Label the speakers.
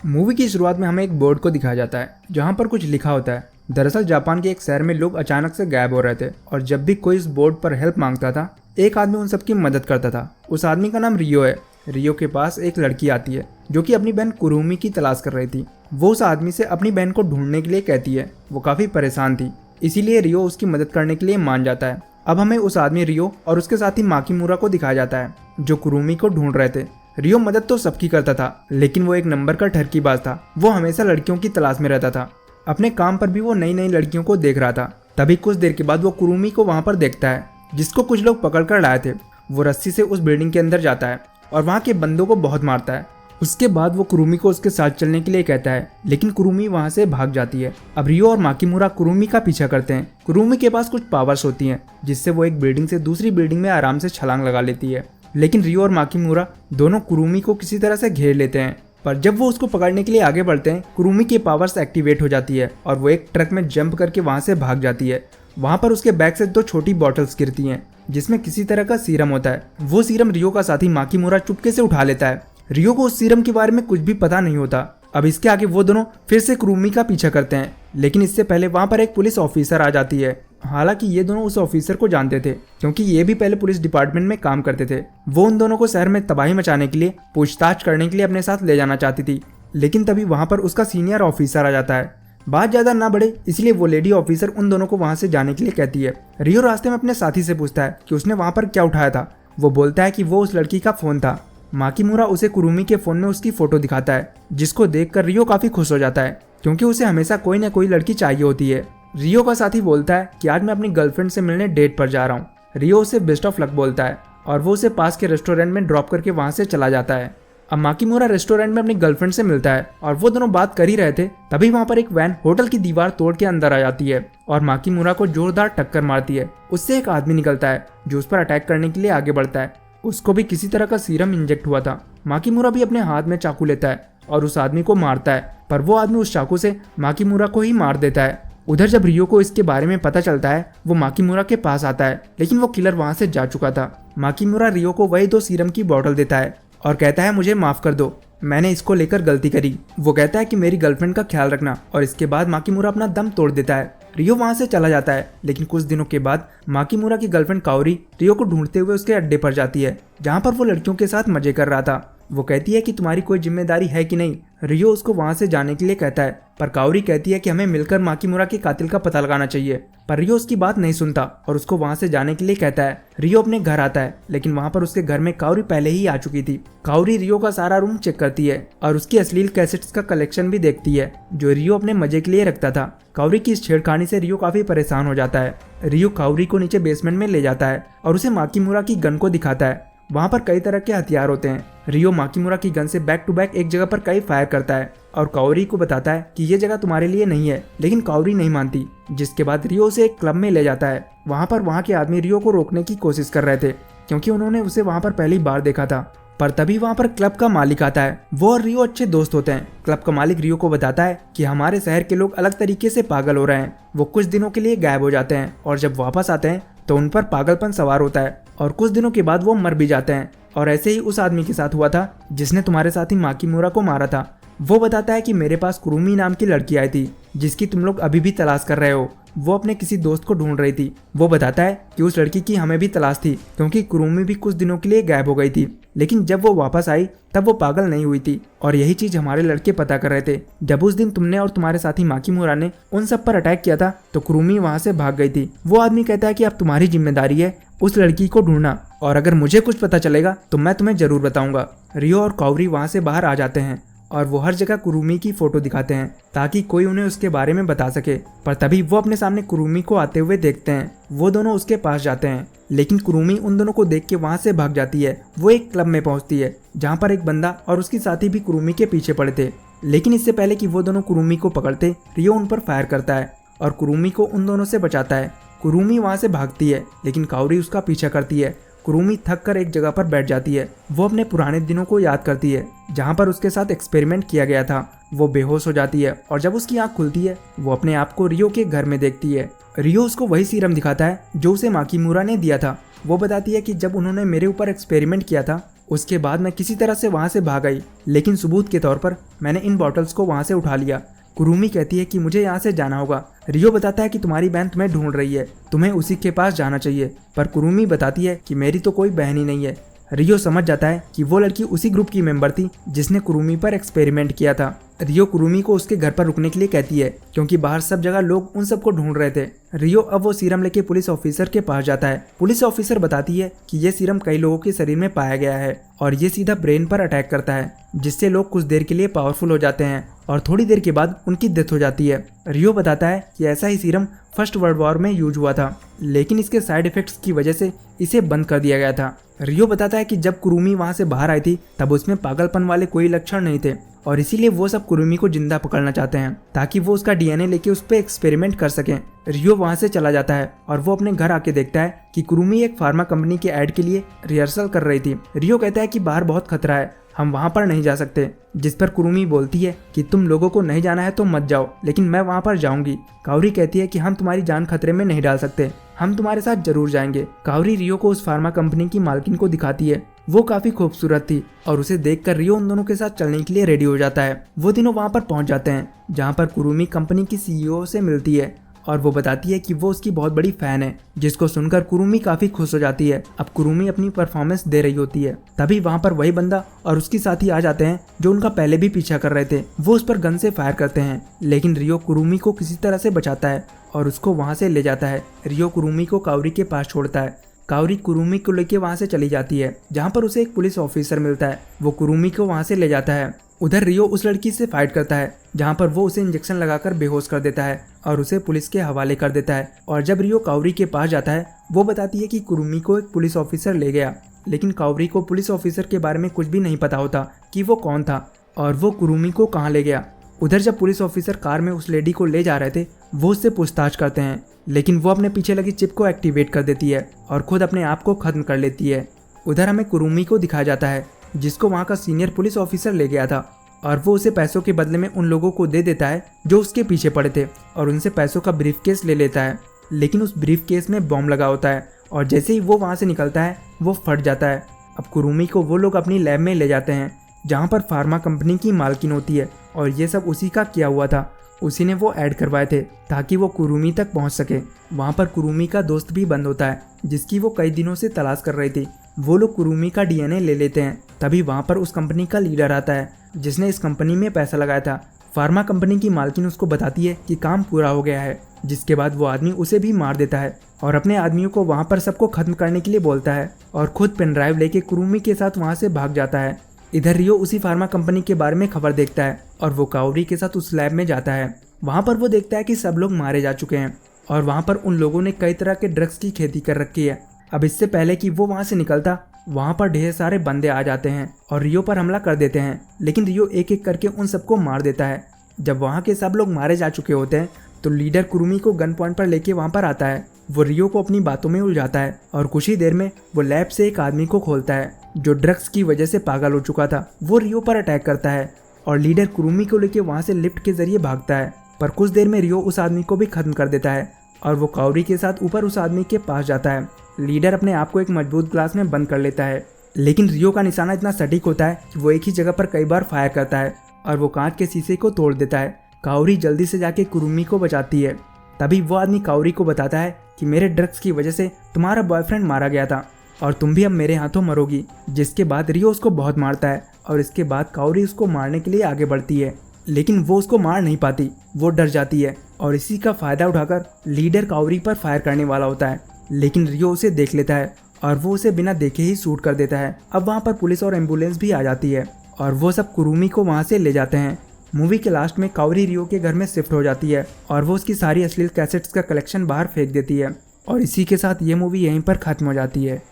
Speaker 1: Movie की शुरुआत में हमें एक बोर्ड को दिखाया जाता है जहाँ पर कुछ लिखा होता है। दरअसल जापान के एक शहर में लोग अचानक से गायब हो रहे थे और जब भी कोई इस बोर्ड पर हेल्प मांगता था एक आदमी उन सबकी मदद करता था। उस आदमी का नाम रियो है। रियो के पास एक लड़की आती है जो कि अपनी बहन कुरुमी की तलाश कर रही थी। वो उस आदमी से अपनी बहन को ढूंढने के लिए कहती है। वो काफी परेशान थी, इसीलिए रियो उसकी मदद करने के लिए मान जाता है। अब हमें उस आदमी रियो और उसके साथी माकीमुरा को दिखाया जाता है जो कुरुमी को ढूंढ रहे थे। रियो मदद तो सबकी करता था, लेकिन वो एक नंबर का ठरकीबाज था। वो हमेशा लड़कियों की तलाश में रहता था। अपने काम पर भी वो नई नई लड़कियों को देख रहा था। तभी कुछ देर के बाद वो कुरुमी को वहां पर देखता है जिसको कुछ लोग पकड़ कर लाए थे। वो रस्सी से उस बिल्डिंग के अंदर जाता है और वहाँ के बंदों को बहुत मारता है। उसके बाद वो कुरुमी को उसके साथ चलने के लिए कहता है, लेकिन कुरुमी वहाँ से भाग जाती है। अब रियो और माकीमुरा कुरुमी का पीछा करते हैं। कुरुमी के पास कुछ पावर्स होती हैं जिससे वो एक बिल्डिंग से दूसरी बिल्डिंग में आराम से छलांग लगा लेती है। लेकिन रियो और माकीमुरा दोनों कुरुमी को किसी तरह से घेर लेते हैं, पर जब वो उसको पकड़ने के लिए आगे बढ़ते हैं कुरुमी की पावर्स एक्टिवेट हो जाती है और वो एक ट्रक में जंप करके वहां से भाग जाती है। वहां पर उसके बैग से 2 छोटी बॉटल्स गिरती हैं जिसमें किसी तरह का सीरम होता है। वो सीरम रियो का साथी माकीमुरा चुपके से उठा लेता है। रियो को उस सीरम के बारे में कुछ भी पता नहीं होता। अब इसके आगे वो दोनों फिर से कुरुमी का पीछा करते हैं, लेकिन इससे पहले वहां पर एक पुलिस ऑफिसर आ जाती है। हालांकि ये दोनों उस ऑफिसर को जानते थे क्योंकि ये भी पहले पुलिस डिपार्टमेंट में काम करते थे। वो उन दोनों को शहर में तबाही मचाने के लिए पूछताछ करने के लिए अपने साथ ले जाना चाहती थी, लेकिन तभी वहां पर उसका सीनियर ऑफिसर आ जाता है। बात ज्यादा ना बढ़े इसलिए वो लेडी ऑफिसर उन दोनों को वहां से जाने के लिए कहती है। रियो रास्ते में अपने साथी से पूछता है कि उसने वहां पर क्या उठाया था। वो बोलता है कि वो उस लड़की का फोन था। माकीमुरा उसे कुरुमी के फोन में उसकी फोटो दिखाता है, जिसको देखकर रियो काफी खुश हो जाता है क्योंकि उसे हमेशा कोई ना कोई लड़की चाहिए होती है। रियो का साथी बोलता है कि आज मैं अपनी गर्लफ्रेंड से मिलने डेट पर जा रहा हूँ। रियो उसे बेस्ट ऑफ लक बोलता है और वो उसे पास के रेस्टोरेंट में ड्रॉप करके वहां से चला जाता है। अब माकीमुरा रेस्टोरेंट में अपनी गर्लफ्रेंड से मिलता है और वो दोनों बात कर ही रहे थे, तभी वहां पर एक वैन होटल की दीवार तोड़ के अंदर आ जाती है और माकीमुरा को जोरदार टक्कर मारती है। उससे एक आदमी निकलता है जो उस पर अटैक करने के लिए आगे बढ़ता है। उसको भी किसी तरह का सीरम इंजेक्ट हुआ था। माकीमुरा भी अपने हाथ में चाकू लेता है और उस आदमी को मारता है, पर वो आदमी उस चाकू से माकीमुरा को ही मार देता है। उधर जब रियो को इसके बारे में पता चलता है वो माकीमुरा के पास आता है, लेकिन वो किलर वहां से जा चुका था। माकीमुरा रियो को वही 2 सीरम की बोतल देता है और कहता है, मुझे माफ कर दो, मैंने इसको लेकर गलती करी। वो कहता है कि मेरी गर्लफ्रेंड का ख्याल रखना, और इसके बाद माकीमुरा अपना दम तोड़ देता है। रियो वहां से चला जाता है, लेकिन कुछ दिनों के बाद माकीमुरा की गर्लफ्रेंड काओरी रियो को ढूंढते हुए उसके अड्डे पर जाती है जहां पर वो लड़कियों के साथ मजे कर रहा था। वो कहती है कि तुम्हारी कोई जिम्मेदारी है कि नहीं। रियो उसको वहां से जाने के लिए कहता है, पर काओरी कहती है कि हमें मिलकर माकीमुरा के कातिल का पता लगाना चाहिए। पर रियो उसकी बात नहीं सुनता और उसको वहां से जाने के लिए कहता है। रियो अपने घर आता है, लेकिन वहां पर उसके घर में काओरी पहले ही आ चुकी थी। काओरी रियो का सारा रूम चेक करती है और उसकी अश्लील कैसेट्स का कलेक्शन भी देखती है जो रियो अपने मजे के लिए रखता था। काओरी की इस छेड़खानी से रियो काफी परेशान हो जाता है। रियो काओरी को नीचे बेसमेंट में ले जाता है और उसे माकीमुरा की गन को दिखाता है। वहां पर कई तरह के हथियार होते हैं। रियो माकीमुरा की गन से बैक टू बैक एक जगह पर कई फायर करता है और काओरी को बताता है कि ये जगह तुम्हारे लिए नहीं है, लेकिन काओरी नहीं मानती। जिसके बाद रियो उसे एक क्लब में ले जाता है। वहां के आदमी रियो को रोकने की कोशिश कर रहे थे क्योंकि उन्होंने उसे वहां पर पहली बार देखा था। पर तभी वहां पर क्लब का मालिक आता है। वो और रियो अच्छे दोस्त होते हैं। क्लब का मालिक रियो को बताता है कि हमारे शहर के लोग अलग तरीके से पागल हो रहे हैं। वो कुछ दिनों के लिए गायब हो जाते हैं और जब वापस आते हैं तो उन पर पागलपन सवार होता है और कुछ दिनों के बाद वो मर भी जाते हैं। और ऐसे ही उस आदमी के साथ हुआ था जिसने तुम्हारे साथी माकीमुरा को मारा था। वो बताता है कि मेरे पास कुरुमी नाम की लड़की आई थी जिसकी तुम लोग अभी भी तलाश कर रहे हो। वो अपने किसी दोस्त को ढूंढ रही थी। वो बताता है कि उस लड़की की हमें भी तलाश थी क्योंकि कुरुमी भी कुछ दिनों के लिए गायब हो गई थी, लेकिन जब वो वापस आई तब वो पागल नहीं हुई थी। और यही चीज हमारे लड़के पता कर रहे थे। जब उस दिन तुमने और तुम्हारे साथी माकीमुरा ने उन सब पर अटैक किया था तो कुरुमी वहां से भाग गई थी। वो आदमी कहता है कि अब तुम्हारी जिम्मेदारी है उस लड़की को ढूंढना, और अगर मुझे कुछ पता चलेगा तो मैं तुम्हें जरूर बताऊंगा। रियो और काओरी वहां से बाहर आ जाते हैं और वो हर जगह कुरुमी की फोटो दिखाते हैं ताकि कोई उन्हें उसके बारे में बता सके। पर तभी वो अपने सामने कुरुमी को आते हुए देखते हैं। वो दोनों उसके पास जाते हैं, लेकिन कुरुमी उन दोनों को देख के वहां से भाग जाती है। वो एक क्लब में पहुंचती है जहां पर एक बंदा और उसकी साथी भी कुरुमी के पीछे पड़े थे, लेकिन इससे पहले कि वो दोनों कुरुमी को पकड़ते रियो उन पर फायर करता है और कुरुमी को उन दोनों से बचाता है। कुरुमी वहां से भागती है, लेकिन काओरी उसका पीछा करती है। कुरुमी थक कर एक जगह पर बैठ जाती है। वो अपने पुराने दिनों को याद करती है जहां पर उसके साथ एक्सपेरिमेंट किया गया था। वो बेहोश हो जाती है और जब उसकी आंख खुलती है वो अपने आप को रियो के घर में देखती है। रियो उसको वही सीरम दिखाता है जो उसे माकीमुरा ने दिया था। वो बताती है कि जब उन्होंने मेरे ऊपर एक्सपेरिमेंट किया था उसके बाद मैं किसी तरह से वहाँ से भाग आई, लेकिन सबूत के तौर पर मैंने इन बॉटल्स को वहाँ से उठा लिया। कुरुमी कहती है कि मुझे यहाँ से जाना होगा। रियो बताता है कि तुम्हारी बहन तुम्हें ढूंढ रही है, तुम्हें उसी के पास जाना चाहिए, पर कुरुमी बताती है कि मेरी तो कोई बहन ही नहीं है। रियो समझ जाता है कि वो लड़की उसी ग्रुप की मेंबर थी जिसने कुरुमी पर एक्सपेरिमेंट किया था। रियो कुरुमी को उसके घर पर रुकने के लिए कहती है क्योंकि बाहर सब जगह लोग उन सबको ढूंढ रहे थे। रियो अब वो सीरम लेके पुलिस ऑफिसर के पास जाता है। पुलिस ऑफिसर बताती है कि ये सीरम कई लोगों के शरीर में पाया गया है और ये सीधा ब्रेन पर अटैक करता है, जिससे लोग कुछ देर के लिए पावरफुल हो जाते हैं और थोड़ी देर के बाद उनकी डेथ हो जाती है। रियो बताता है कि ऐसा ही सीरम फर्स्ट वर्ल्ड वॉर में यूज हुआ था, लेकिन इसके साइड इफेक्ट्स की वजह से इसे बंद कर दिया गया था। रियो बताता है कि जब कुरुमी वहां से बाहर आई थी तब उसमें पागलपन वाले कोई लक्षण नहीं थे और इसीलिए वो सब कुरुमी को जिंदा पकड़ना चाहते हैं ताकि वो उसका डीएनए लेके उस पर एक्सपेरिमेंट कर सकें। रियो वहां से चला जाता है और वो अपने घर आके देखता है कि कुरुमी एक फार्मा कंपनी के ऐड के लिए रिहर्सल कर रही थी। रियो कहता है कि बाहर बहुत खतरा है, हम वहां पर नहीं जा सकते, जिस पर कुरुमी बोलती है कि तुम लोगों को नहीं जाना है तो मत जाओ, लेकिन मैं वहां पर जाऊंगी। काओरी कहती है कि हम तुम्हारी जान खतरे में नहीं डाल सकते, हम तुम्हारे साथ जरूर जाएंगे। काओरी रियो को उस फार्मा कंपनी की मालकिन को दिखाती है। वो काफी खूबसूरत थी और उसे देखकर रियो उन दोनों के साथ चलने के लिए रेडी हो जाता है। वो तीनों वहां पर पहुंच जाते हैं जहां पर कुरुमी कंपनी की सीईओ से मिलती है और वो बताती है कि वो उसकी बहुत बड़ी फैन है, जिसको सुनकर कुरुमी काफी खुश हो जाती है। अब कुरुमी अपनी परफॉर्मेंस दे रही होती है, तभी वहां पर वही बंदा और उसकी साथी आ जाते हैं जो उनका पहले भी पीछा कर रहे थे। वो उस पर गन से फायर करते हैं, लेकिन रियो कुरुमी को किसी तरह से बचाता है और उसको वहां से ले जाता है। रियो कुरुमी को काओरी के पास छोड़ता है। काओरी कुरुमी को लेके वहां से चली जाती है, जहां पर उसे एक पुलिस ऑफिसर मिलता है। वो कुरुमी को वहां से ले जाता है। उधर रियो उस लड़की से फाइट करता है, जहां पर वो उसे इंजेक्शन लगाकर बेहोश कर देता है और उसे पुलिस के हवाले कर देता है। और जब रियो काओरी के पास जाता है, वो बताती है कि कुरुमी को एक पुलिस ऑफिसर ले गया, लेकिन काओरी को पुलिस ऑफिसर के बारे में कुछ भी नहीं पता होता कि वो कौन था और वो कुरुमी को कहाँ ले गया। उधर जब पुलिस ऑफिसर कार में उस लेडी को ले जा रहे थे, वो उससे पूछताछ करते हैं, लेकिन वो अपने पीछे लगी चिप को एक्टिवेट कर देती है और खुद अपने आप को खत्म कर लेती है। उधर हमें कुरुमी को दिखाया जाता है, जिसको वहाँ का सीनियर पुलिस ऑफिसर ले गया था और वो उसे पैसों के बदले में उन लोगों को दे देता है जो उसके पीछे पड़े थे और उनसे पैसों का ब्रीफ केस ले लेता है। लेकिन उस ब्रीफ केस में बॉम्ब लगा होता है और जैसे ही वो वहाँ से निकलता है वो फट जाता है। अब कुरुमी को वो लोग अपनी लैब में ले जाते हैं, जहाँ पर फार्मा कंपनी की मालकिन होती है और ये सब उसी का किया हुआ था। उसी ने वो ऐड करवाए थे ताकि वो कुरुमी तक पहुँच सके। वहाँ पर कुरुमी का दोस्त भी बंद होता है, जिसकी वो कई दिनों से तलाश कर रही थी। वो लोग कुरुमी का डीएनए ले लेते हैं। तभी वहाँ पर उस कंपनी का लीडर आता है, जिसने इस कंपनी में पैसा लगाया था। फार्मा कंपनी की मालकिन उसको बताती है कि काम पूरा हो गया है, जिसके बाद वो आदमी उसे भी मार देता है और अपने आदमियों को वहाँ पर सबको खत्म करने के लिए बोलता है और खुद पेन ड्राइव लेके कुरुमी के साथ वहाँ से भाग जाता है। इधर रियो उसी फार्मा कंपनी के बारे में खबर देखता है और वो काओरी के साथ उस लैब में जाता है। वहाँ पर वो देखता है कि सब लोग मारे जा चुके हैं और वहाँ पर उन लोगों ने कई तरह के ड्रग्स की खेती कर रखी है। अब इससे पहले कि वो वहाँ से निकलता, वहाँ पर ढेर सारे बंदे आ जाते हैं और रियो पर हमला कर देते हैं, लेकिन रियो एक एक करके उन सबको मार देता है। जब वहाँ के सब लोग मारे जा चुके होते हैं तो लीडर कुरुमी को गन पॉइंट पर लेके वहाँ पर आता है। वो रियो को अपनी बातों में उलझाता है और कुछ ही देर में वो लैब से एक आदमी को खोलता है जो ड्रग्स की वजह से पागल हो चुका था। वो रियो पर अटैक करता है और लीडर कुरुमी को लेके वहाँ से लिफ्ट के जरिए भागता है, पर कुछ देर में रियो उस आदमी को भी खत्म कर देता है और वो काओरी के साथ ऊपर उस आदमी के पास जाता है। लीडर अपने आप को एक मजबूत ग्लास में बंद कर लेता है, लेकिन रियो का निशाना इतना सटीक होता है कि वो एक ही जगह पर कई बार फायर करता है और वो कांच के शीशे को तोड़ देता है। काओरी जल्दी से जाके कुरुमी को बचाती है। तभी वो आदमी काओरी को बताता है कि मेरे ड्रग्स की वजह से तुम्हारा बॉयफ्रेंड मारा गया था और तुम भी अब मेरे हाथों मरोगी। जिसके बाद रियो उसको बहुत मारता है और इसके बाद काओरी उसको मारने के लिए आगे बढ़ती है, लेकिन वो उसको मार नहीं पाती। वो डर जाती है और इसी का फायदा उठाकर लीडर काओरी पर फायर करने वाला होता है, लेकिन रियो उसे देख लेता है और वो उसे बिना देखे ही शूट कर देता है। अब वहाँ पर पुलिस और एम्बुलेंस भी आ जाती है और वो सब कुरुमी को वहाँ से ले जाते हैं। मूवी के लास्ट में काओरी रियो के घर में शिफ्ट हो जाती है और वो उसकी सारी अश्लील कैसेट्स का कलेक्शन बाहर फेंक देती है और इसी के साथ ये मूवी यहीं पर खत्म हो जाती है।